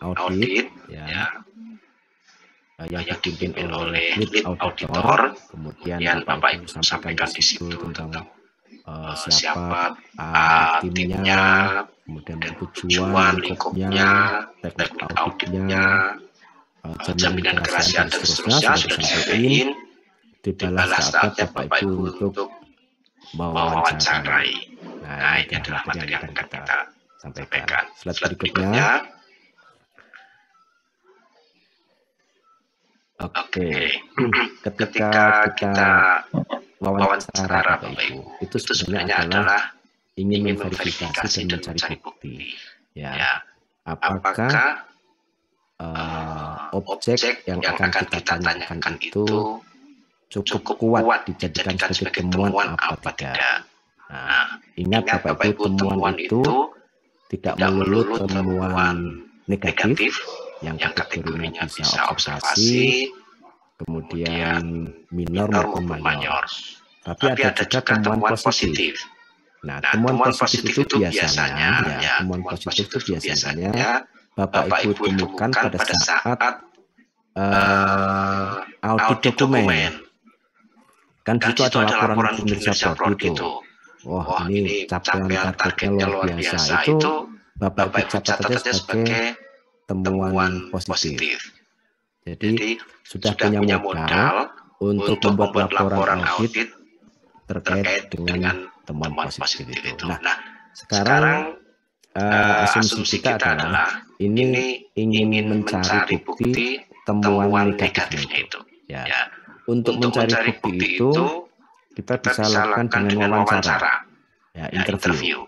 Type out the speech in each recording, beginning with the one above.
audit ya, yang dipimpin oleh lead auditor. Kemudian Bapak Ibu sampaikan di situ tentang siapa timnya, kemudian tujuan, lingkupnya, teknik auditnya, jaminan kerahasiaan dan seterusnya sudah disampaikan. Dibalas saatnya Bapak Ibu untuk mewawancarai. Nah, ini adalah materi yang akan kita sampaikan. Slide berikutnya. Oke, ketika kita wawancara Bapak Ibu, itu sebenarnya adalah ingin memverifikasi dan mencari bukti. Ya, apakah objek yang akan kita tanyakan itu cukup kuat dijadikan sebagai temuan apa tidak. Nah, ingat Bapak Ibu, temuan itu tidak melulu temuan negatif, yang kategorinya bisa observasi, kemudian minor maupun mayor. Tapi ada juga temuan positif. Nah, temuan positif itu biasanya, temuan positif itu biasanya Bapak Ibu temukan pada saat audit dokumen. Kan di situ ada laporan kinerja prodi itu. Wah, ini capaian targetnya luar biasa. Itu Bapak Ibu catat saja sebagai temuan positif. Jadi sudah punya modal untuk membuat laporan audit terkait dengan temuan positif itu. Nah, sekarang asumsi kita adalah ini ingin mencari bukti temuan negatifnya itu. Ya. Untuk mencari bukti itu kita bisa lakukan dengan wawancara, ya, interview.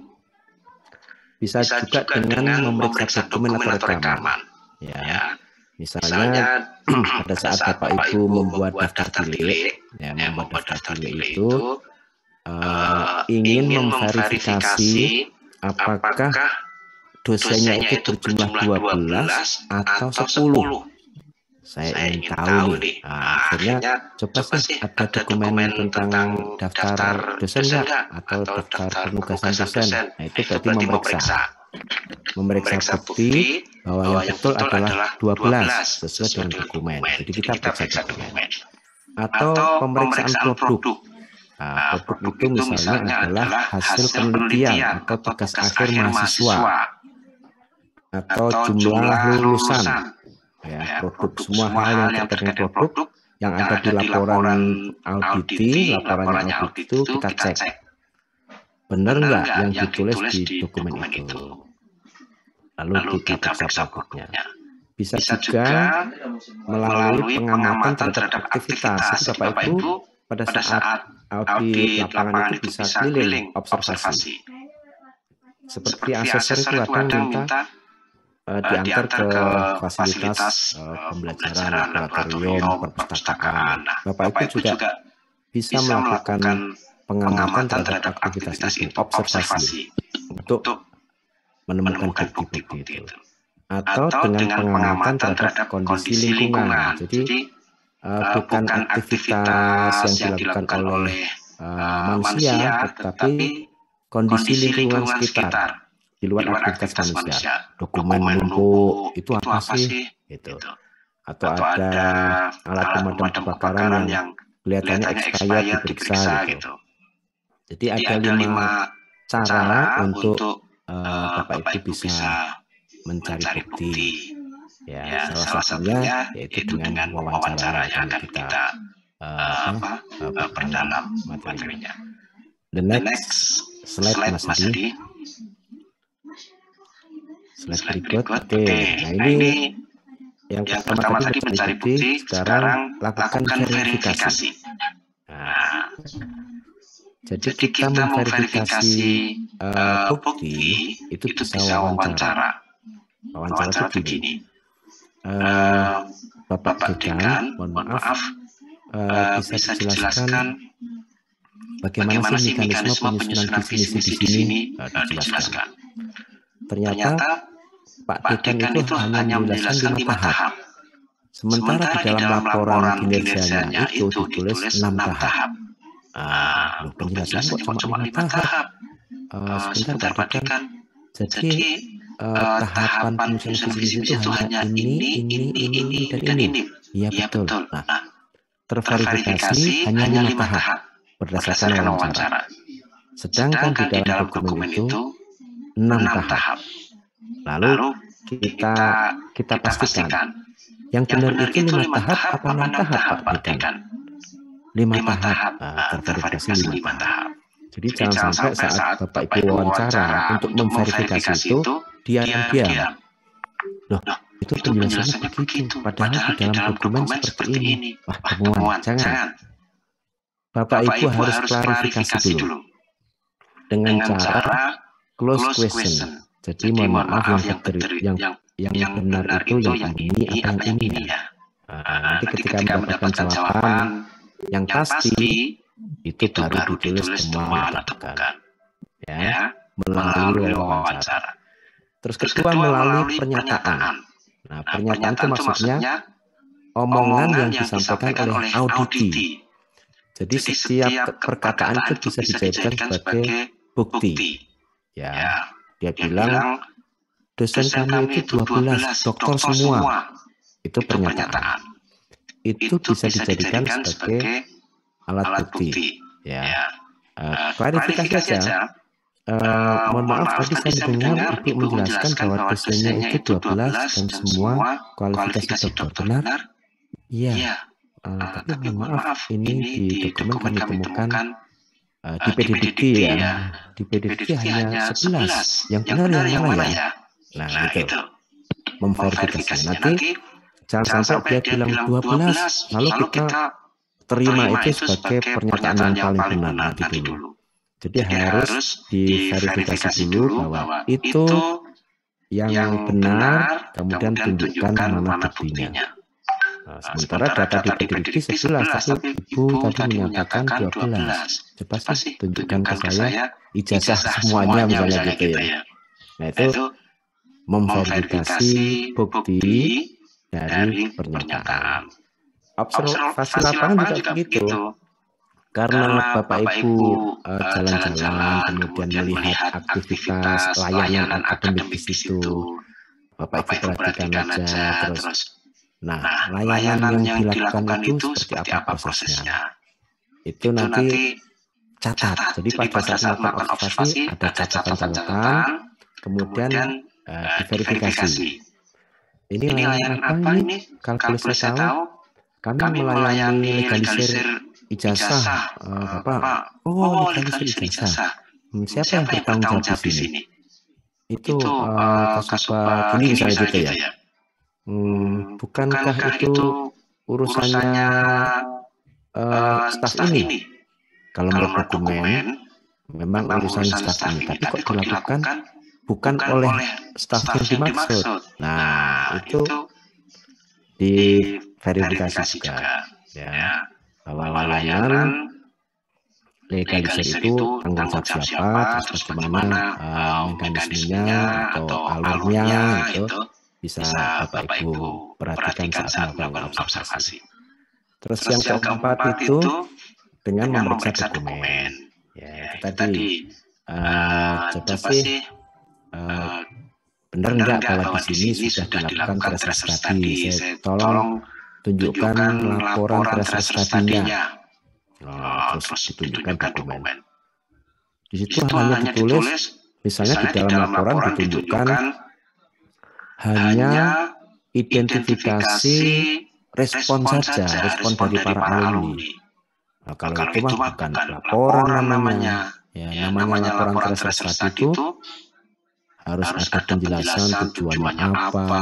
Bisa juga dengan memeriksa dokumen atau rekaman. Ya. Misalnya pada saat Bapak Ibu membuat daftar cilik, ya, membuat daftar cilik itu ingin memverifikasi apakah dosennya itu berjumlah 12 atau 10. Saya ingin tahu nih. Akhirnya coba sih ada dokumen tentang daftar dosen enggak atau daftar penugasan dosen. Nah, itu berarti memeriksa bukti bahwa yang betul adalah 12 sesuai dengan dokumen. Jadi kita periksa dokumen. Atau pemeriksaan produk. Nah, produk itu misalnya adalah hasil penelitian atau tugas akhir mahasiswa atau jumlah lulusan. Ya, produk semua hal yang terkait dengan produk yang ada di laporan laporannya audit itu kita cek. Benar nggak yang ditulis di dokumen itu? Lalu kita periksa produknya. Bisa juga melalui pengamatan terhadap aktivitas. Jadi Bapak Ibu pada saat audit lapangan itu bisa keliling observasi. Seperti asesor itu kadang minta diantar ke fasilitas pembelajaran, laboratorium, perpustakaan. Bapak Ibu juga bisa melakukan pengamatan terhadap aktivitas itu, observasi, untuk menemukan bukti-bukti itu. Atau dengan pengamatan terhadap kondisi lingkungan. Jadi bukan aktivitas yang dilakukan oleh manusia, tetapi kondisi lingkungan sekitar. Di luar aktivitas manusia, dokumen numpuk itu apa sih? Itu. Atau ada alat pemadam kebakaran yang kelihatannya expired diperiksa gitu. Jadi ada 5 cara untuk Bapak Ibu bisa mencari bukti. Ya, salah satunya yaitu dengan wawancara yang akan kita perdalam materinya. The next slide Mas Adi. Slide berikut. Oke, nah ini yang pertama tadi mencari bukti, sekarang lakukan verifikasi. Nah, jadi kita memverifikasi bukti itu bisa wawancara. Wawancara itu begini. Bapak Dekan, mohon maaf, bisa dijelaskan bagaimana sih mekanisme penyusunan visi misi di sini? Dijelaskan. Ternyata Pak Dekan itu hanya menjelaskan 5 tahap. Sementara di dalam laporan kinerjanya itu ditulis 6 tahap. Penjelasan kok cuma 5 tahap. Sebentar Pak Dekan. Jadi tahapan penyusunan visi misi itu hanya ini, dan ini. Iya betul. Nah, terverifikasi hanya 5 tahap berdasarkan wawancara. Sedangkan di dalam dokumen itu 6 tahap. Lalu kita pastikan yang benar itu 5 tahap apa 6 tahap, Pak Dekan? 5 tahap, terverifikasi 5 tahap. Jadi jangan sampai saat Bapak Ibu wawancara untuk memverifikasi itu diam-diam. Loh, itu penjelasannya begitu, padahal di dalam dokumen seperti ini. Wah, temuan, jangan. Bapak Ibu harus klarifikasi dulu dengan cara close question. Jadi mohon maaf yang benar itu yang ini apa yang ini ya. Nanti ketika mendapatkan jawaban yang pasti itu baru ditulis semua temuan ya, melalui wawancara. Terus kedua melalui pernyataan. Nah, pernyataan itu maksudnya omongan yang disampaikan oleh auditi. Jadi setiap perkataan itu bisa dijadikan sebagai bukti. Ya, dia bilang dosen kami itu 12 dokter semua. Itu pernyataan. Itu bisa dijadikan sebagai alat bukti. Ya, klarifikasi saja. Mohon maaf tadi saya dengar Ibu menjelaskan bahwa dosennya itu 12 dan semua kualifikasi dokter, benar? Iya. Tapi mohon maaf ini di dokumen kami temukan di PDDT ya. Di PDDT hanya 11. Yang benar yang mana ya? Nah gitu. Memverifikasi. Nanti jangan sampai dia bilang 12 lalu kita terima itu sebagai pernyataan yang paling benar nanti dulu. Jadi harus diverifikasi dulu bahwa itu yang benar, kemudian tunjukkan mana buktinya. Nah, sementara data di PDDT 11, tapi Ibu tadi menyatakan 12. Coba sih tunjukkan ke saya ijazah semuanya misalnya gitu ya. Nah itu memverifikasi bukti dari pernyataan. Observasi lapangan juga begitu. Karena Bapak Ibu jalan-jalan kemudian melihat aktivitas layanan akademik di situ, Bapak Ibu perhatikan aja terus. Nah, layanan yang dilakukan itu seperti apa prosesnya? Itu nanti catat. Jadi pada saat melakukan observasi ada catatan-catatan, kemudian diverifikasi. Ini layanan apa ini? Kalau boleh saya tahu, kami melayani legalisir ijazah, Bapak. Oh, legalisir ijazah. Siapa yang bertanggung jawab di sini? Itu Kasubag ini misalnya gitu ya. Bukankah itu urusannya staf ini? Kalau menurut dokumen memang urusan staf ini, tapi kok dilakukan bukan oleh staf yang dimaksud. Nah, itu diverifikasi juga ya, bahwa layanan legalisir itu tanggung jawab siapa, terus bagaimana mekanismenya atau alurnya itu bisa Bapak Ibu perhatikan saat melakukan observasi. Terus yang keempat itu dengan memeriksa dokumen. Ya, itu tadi coba sih benar enggak kalau di sini sudah dilakukan tracer study. Saya tolong tunjukkan laporan tracer study-nya. Terus ditunjukkan dokumen. Di situ hanya ditulis, misalnya di dalam laporan ditunjukkan hanya identifikasi respon saja, respon dari para alumni. Nah, kalau itu mah bukan laporan namanya. Ya, namanya laporan tracer study itu harus ada penjelasan tujuannya apa,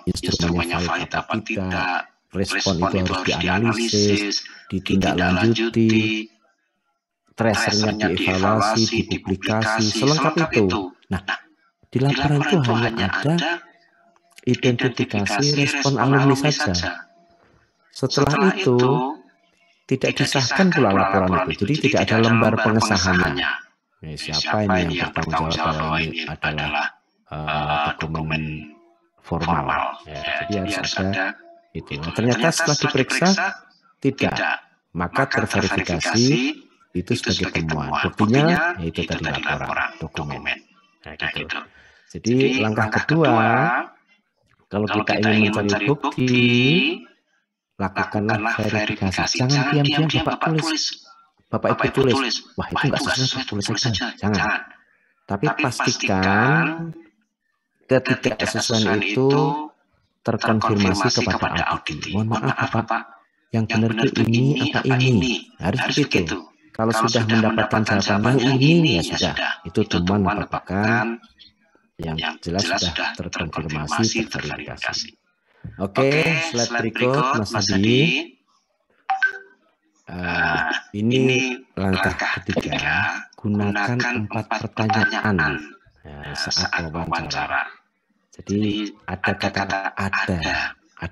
instrumennya valid apa tidak, respon itu harus dianalisis, ditindaklanjuti, tracernya dievaluasi, dipublikasi, selengkap itu. Nah, di laporan itu hanya ada identifikasi respon alumni saja. Setelah itu tidak disahkan pula laporan itu, jadi tidak ada lembar pengesahannya. Siapa ini yang bertanggung jawab bahwa ini adalah dokumen formal. Ya, jadi harus ada itu. Nah, ternyata setelah diperiksa tidak, maka terverifikasi itu sebagai temuan. Buktinya yaitu tadi laporan dokumen. Nah, gitu. Jadi langkah kedua, kalau kita ingin mencari bukti, lakukanlah verifikasi. Jangan diam-diam Bapak tulis. Bapak Ibu tulis, wah itu nggak sesuai, tulis saja. Jangan. Tapi pastikan ketidaksesuaian itu terkonfirmasi kepada audit. Mohon maaf Bapak, yang benar itu ini apa ini? Harus begitu. Kalau sudah mendapatkan jawaban yang ini, ya sudah. Itu temuan merupakan yang jelas sudah terkonfirmasi, terverifikasi. Oke, slide berikut Mas Adi. Ini langkah ketiga, gunakan 4 pertanyaan saat wawancara. Jadi ada kata ada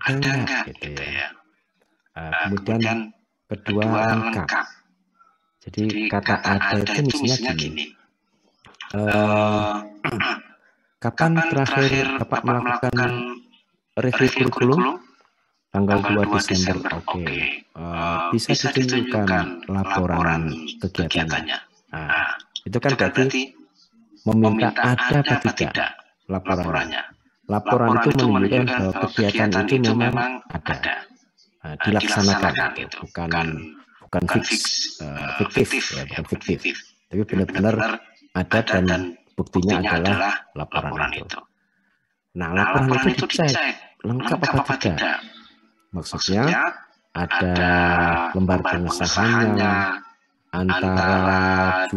enggak gitu ya. Kemudian kedua lengkap. Jadi kata ada itu misalnya gini. Kapan terakhir Bapak melakukan review kurikulum? Tanggal 2 Desember. Oke. Bisa ditunjukkan laporan kegiatannya. Nah, itu kan berarti meminta ada apa tidak laporannya. Laporan itu menunjukkan bahwa kegiatan itu memang ada, dilaksanakan, bukan fiktif, tapi benar-benar ada dan buktinya adalah laporan itu. Nah, laporan itu dicek lengkap apa tidak. Maksudnya ada lembar pengesahannya, antara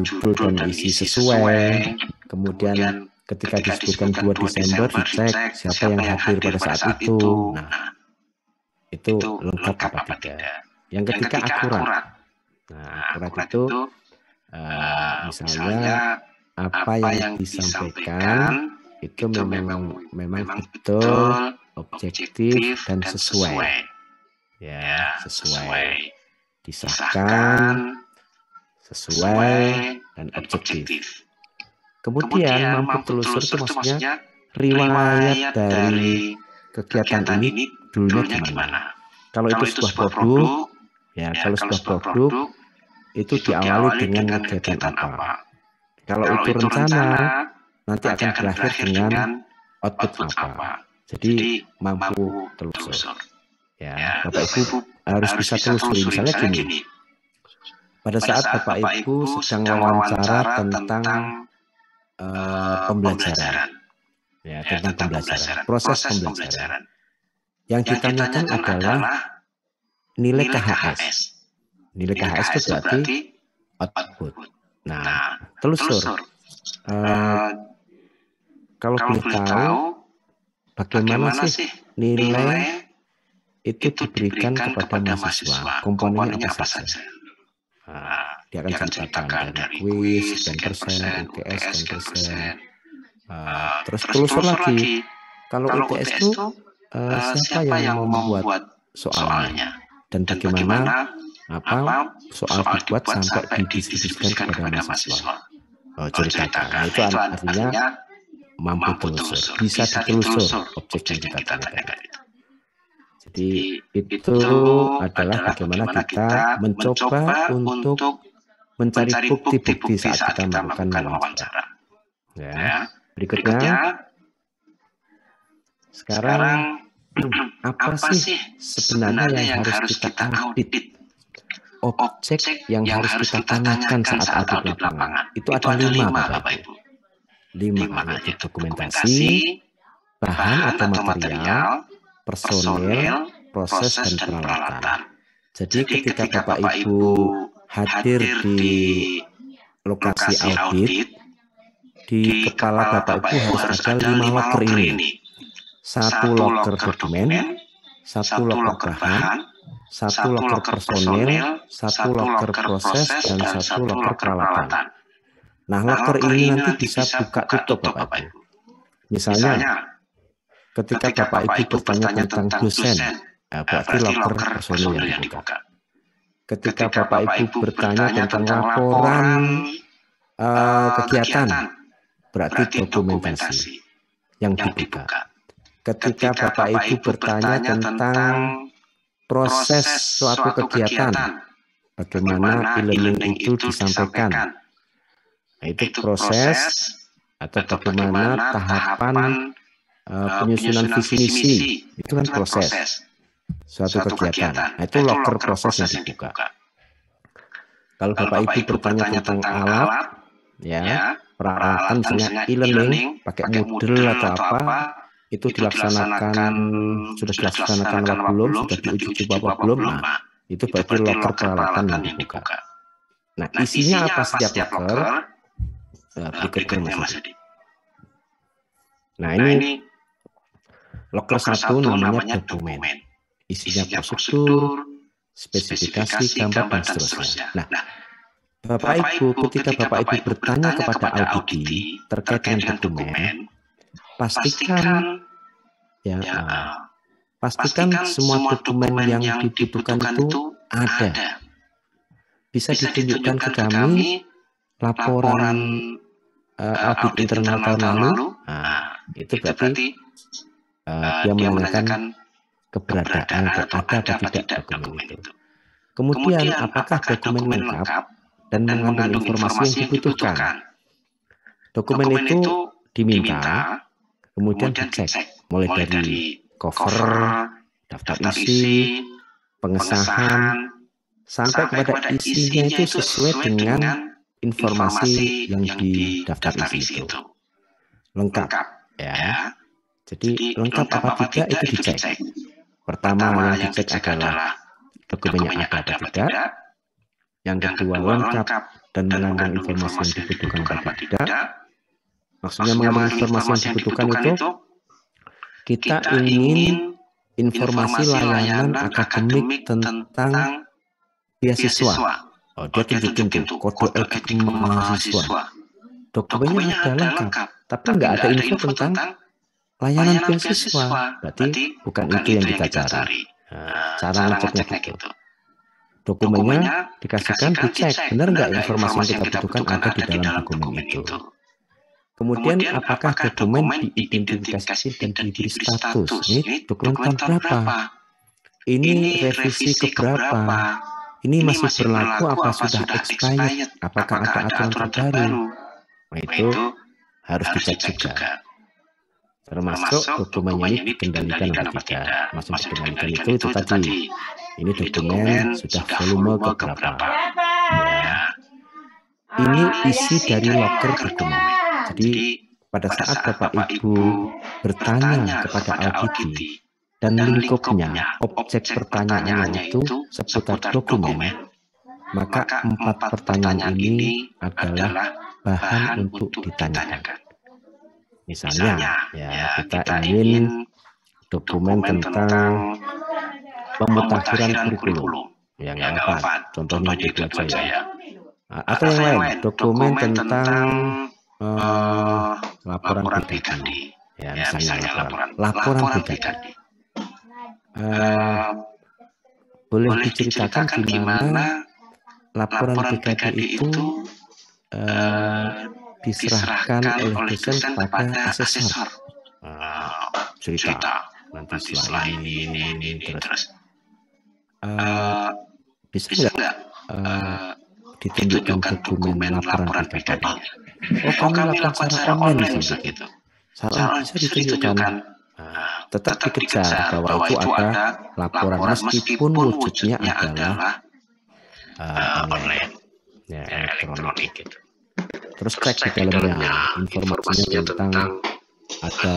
judul dan isi sesuai. Kemudian ketika disebutkan 2 Desember dicek siapa yang hadir pada saat itu. Nah, itu lengkap apa tidak. Yang ketiga akurat. Nah, akurat itu misalnya apa yang disampaikan itu memang betul, objektif dan sesuai. Ya, sesuai. Disahkan, sesuai dan objektif. Kemudian mampu telusur itu maksudnya riwayat dari kegiatan ini dulunya gimana. Kalau itu sebuah produk, ya kalau sebuah produk itu diawali dengan kegiatan apa. Kalau itu rencana, nanti akan berakhir dengan output apa. Jadi mampu telusur. Ya, Bapak Ibu harus bisa telusuri. Misalnya gini, pada saat Bapak Ibu sedang wawancara tentang pembelajaran, ya tentang pembelajaran, proses pembelajaran, yang ditanyakan adalah nilai KHS. Nilai KHS itu berarti output. Nah, telusur. Kalau boleh tahu, bagaimana sih nilai itu diberikan kepada mahasiswa? Komponennya apa saja? Nah, dia akan ceritakan dari kuis, sekian persen, UTS, sekian persen. Terus telusur lagi. Kalau UTS itu siapa yang membuat soalnya? Dan bagaimana soal dibuat sampai didistribusikan kepada mahasiswa? Ceritakan. Nah, itu artinya mampu telusur, bisa ditelusur objek yang kita tanyakan itu. Jadi itu adalah bagaimana kita mencoba untuk mencari bukti-bukti saat kita melakukan wawancara. Ya, berikutnya, sekarang apa sih sebenarnya yang harus kita audit? Objek yang harus kita tanyakan saat audit lapangan. Itu ada 5, Bapak Ibu. 5, yaitu dokumentasi, bahan atau material, personil, proses dan peralatan. Jadi ketika Bapak Ibu hadir di lokasi audit, di kepala Bapak Ibu harus ada 5 loker ini. 1 loker dokumen, 1 loker bahan, 1 loker personil, 1 loker proses, dan 1 loker peralatan. Nah, loker ini nanti bisa buka tutup Bapak Ibu. Misalnya, ketika Bapak Ibu bertanya tentang dosen, berarti loker personil yang dibuka. Ketika Bapak Ibu bertanya tentang laporan kegiatan, berarti dokumentasi yang dibuka. Ketika Bapak Ibu bertanya tentang proses suatu kegiatan, bagaimana e-learning itu disampaikan. Nah, itu proses atau bagaimana tahapan penyusunan visi misi, itu kan proses suatu kegiatan. Nah, itu loker proses yang dibuka. Kalau Bapak Ibu bertanya tentang alat, ya, peralatan misalnya e-learning, pakai Moodle atau apa, itu dilaksanakan, sudah dilaksanakan apa belum, sudah diuji coba apa belum, nah, itu berarti loker peralatan yang dibuka. Nah, isinya apa setiap loker? Berikutnya Mas Adi. Nah, ini loker 1 namanya dokumen. Isinya prosedur, spesifikasi, gambar, dan seterusnya. Nah, Bapak Ibu, ketika Bapak Ibu bertanya kepada auditi terkait dengan dokumen, pastikan semua dokumen yang dibutuhkan itu ada. Bisa ditunjukkan ke kami laporan audit internal tahun lalu. Nah, itu berarti dia menanyakan keberadaan atau ada atau tidak dokumen itu. Kemudian apakah dokumen lengkap dan mengandung informasi yang dibutuhkan. Dokumen itu diminta, kemudian dicek, mulai dari cover, daftar isi, pengesahan, sampai kepada isinya itu sesuai dengan informasi yang di daftar isi itu. Lengkap, ya. Jadi lengkap apa tidak itu dicek. Pertama yang dicek adalah dokumennya ada atau tidak. Yang kedua lengkap dan mengandung informasi yang dibutuhkan atau tidak. Maksudnya mengandung informasi yang dibutuhkan itu kita ingin informasi layanan akademik tentang beasiswa. Oh, dia tunjukin tuh kode etik mahasiswa. Dokumennya ada lengkap, tapi nggak ada info tentang layanan beasiswa. Berarti bukan itu yang kita cari. Nah, cara ngeceknya gitu. Dokumennya dikasihkan, dicek benar nggak informasi yang kita butuhkan ada di dalam dokumen itu. Kemudian apakah dokumen diidentifikasi dan diberi status? Ini dokumen tahun berapa? Ini revisi keberapa? Ini masih berlaku apa sudah expired? Apakah ada aturan terbaru? Nah, itu harus dicek juga. Termasuk dokumennya ini dikendalikan atau tidak. Maksud dikendalikan itu tadi. Ini dokumen sudah volume keberapa. Ya. Ini isi dari loker dokumen. Jadi pada saat Bapak Ibu bertanya kepada auditi dan lingkupnya, objek pertanyaannya itu seputar dokumen, maka 4 pertanyaan ini adalah bahan untuk ditanyakan. Misalnya, ya kita ingin dokumen tentang pemutakhiran kurikulum, yang apa? Contohnya itu aja ya. Atau yang lain, dokumen tentang laporan pribadi, ya misalnya laporan pribadi. Boleh diceritakan gimana laporan pribadi itu diserahkan oleh dosen kepada asesor. Cerita nanti setelah ini terus. Bisa nggak ditunjukkan dokumen laporan pribadi? Oh, kami lakukan secara online gitu. Secara bisa ditunjukkan. Tetap dikejar bahwa itu ada laporan meskipun wujudnya adalah online, ya, elektronik gitu. Terus cek di dalamnya informasinya tentang ada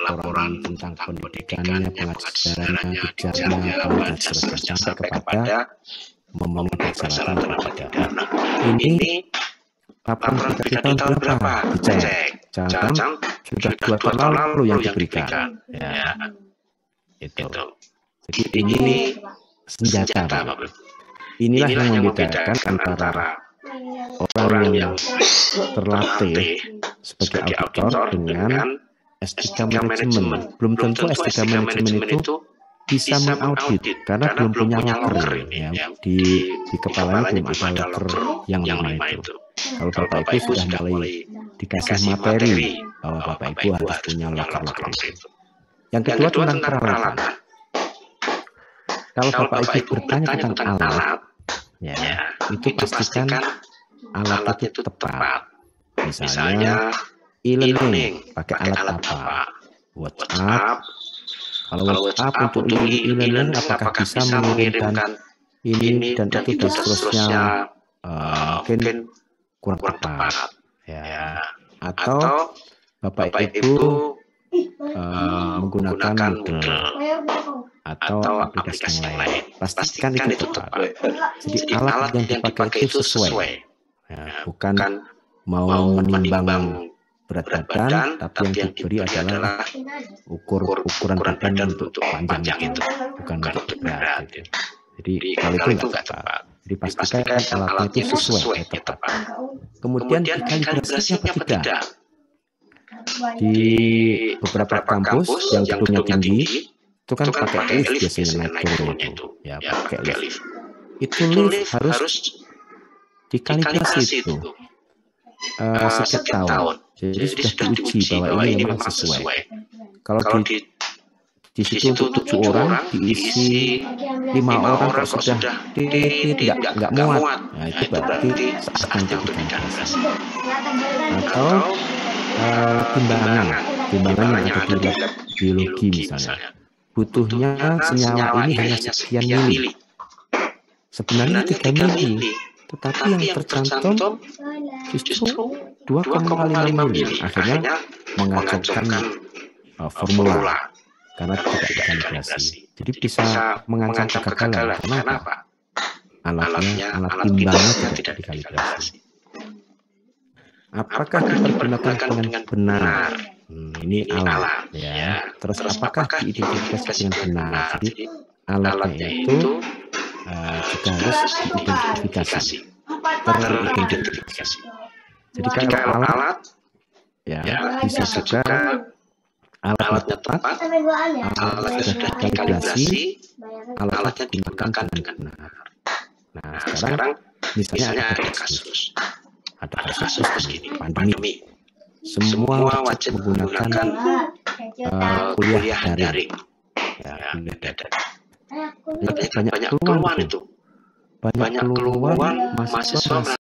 laporan tentang pendidikannya, pengajarannya, bijaknya, dan seterusnya sampai kepada memenuhi persyaratan atau tidak. Ini laporan kita tahun berapa? Dicek. Jangan sudah 2 tahun lalu yang diberikan. Ya, itu. Jadi ini senjata. Inilah yang membedakan antara orang yang terlatih sebagai auditor dengan S3 manajemen. Belum tentu S3 manajemen itu bisa mengaudit karena belum punya loker ya. Di kepalanya belum ada loker yang lama itu. Kalau Bapak Ibu sudah mulai dikasih materi bahwa Bapak Ibu harus punya loker-loker itu. Yang kedua tentang peralatan. Kalau Bapak Ibu bertanya tentang alat, ya itu pastikan alat itu tepat. Misalnya e-learning pakai alat apa? WhatsApp. Kalau WhatsApp untuk e-learning apakah bisa mengirimkan ini dan itu dan seterusnya, mungkin kurang tepat ya. Atau Bapak Ibu menggunakan Moodle atau aplikasi yang lain, pastikan itu tepat. Jadi alat yang dipakai itu sesuai ya, bukan mau menimbang berat badan, tapi yang diberi adalah ukuran badan untuk panjang itu, bukan untuk berat gitu. Jadi kalau itu nggak tepat. Jadi pastikan alatnya itu sesuai, tepat. Kemudian dikalibrasinya apa tidak? Di beberapa kampus yang gedungnya tinggi itu kan pakai lift biasanya naik turun itu, ya pakai lift. Itu lift harus dikalibrasi itu setiap tahun. Jadi sudah diuji bahwa ini memang sesuai. Kalau di situ untuk 7 orang diisi 5 orang kalau sudah nggak muat, nah itu berarti saatnya untuk dikalibrasi. Atau timbangan yang ada di lab biologi misalnya, butuhnya senyawa ini hanya sekian mili, sebenarnya 3 mili, tetapi yang tercantum justru 2,5 mili. Akhirnya mengacaukan formula karena tidak dikalibrasi. Jadi bisa mengancam kegagalan. Kenapa? Alat timbangnya tidak dikalibrasi. Apakah dipergunakan dengan benar? Ini alat ya. Terus apakah diidentifikasi dengan benar? Jadi alatnya itu juga harus diidentifikasi, teridentifikasi. Jadi kalau alat ya bisa juga alatnya tepat, alatnya sudah dikalibrasi, alatnya digunakan dengan benar. Nah sekarang misalnya ada kasus gini, pandemi, semua wajib menggunakan kuliah daring. Ya, banyak keluhan itu. Banyak keluhan mahasiswa